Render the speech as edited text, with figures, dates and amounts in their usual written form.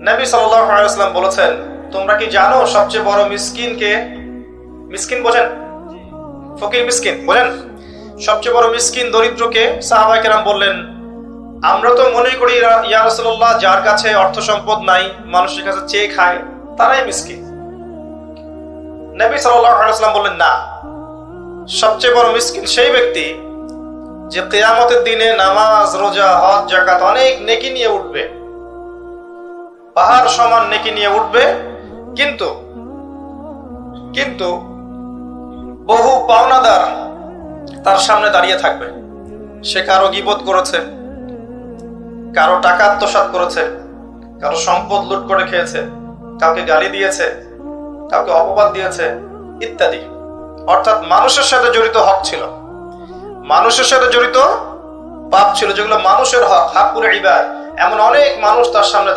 নবী সাল্লাল্লাহু আলাইহি ওয়াসাল্লাম বলেছেন, তোমরা কি জানো সবচেয়ে বড় মিসকিন কে? মিসকিন বোঝেন? ফকির মিসকিন বোঝেন? সবচেয়ে বড় মিসকিন দরিদ্রকে? সাহাবায়ে কেরাম বললেন, আমরা তো মনে করি ইয়া রাসূলুল্লাহ, যার কাছে অর্থ সম্পদ নাই, মানুষের কাছে চেয়ে খায়, তারাই মিসকিন। নবী সাল্লাল্লাহু আলাইহি ওয়াসাল্লাম বললেন, না, সবচেয়ে বড় মিসকিন সেই ব্যক্তি যে কিয়ামতের দিনে নামাজ, রোজা, হজ, যাকাত অনেক নেকি নিয়ে উঠবে, পাহাড় সমান নেকি নিয়ে উঠবে, কিন্তু বহু পাওনাদার তার সামনে দাঁড়িয়ে থাকবে। সে কারো গীবত করেছে, কারো টাকা আত্মসাৎ করেছে, কারো সম্পদ লুট করে খেয়েছে, কাউকে গালি দিয়েছে, কাউকে অপবাদ দিয়েছে ইত্যাদি। অর্থাৎ মানুষের সাথে জড়িত হক ছিল, মানুষের সাথে জড়িত পাপ ছিল, যেগুলো মানুষের হক, হাক্কুল ইবাদ। এমন অনেক মানুষ তার সামনে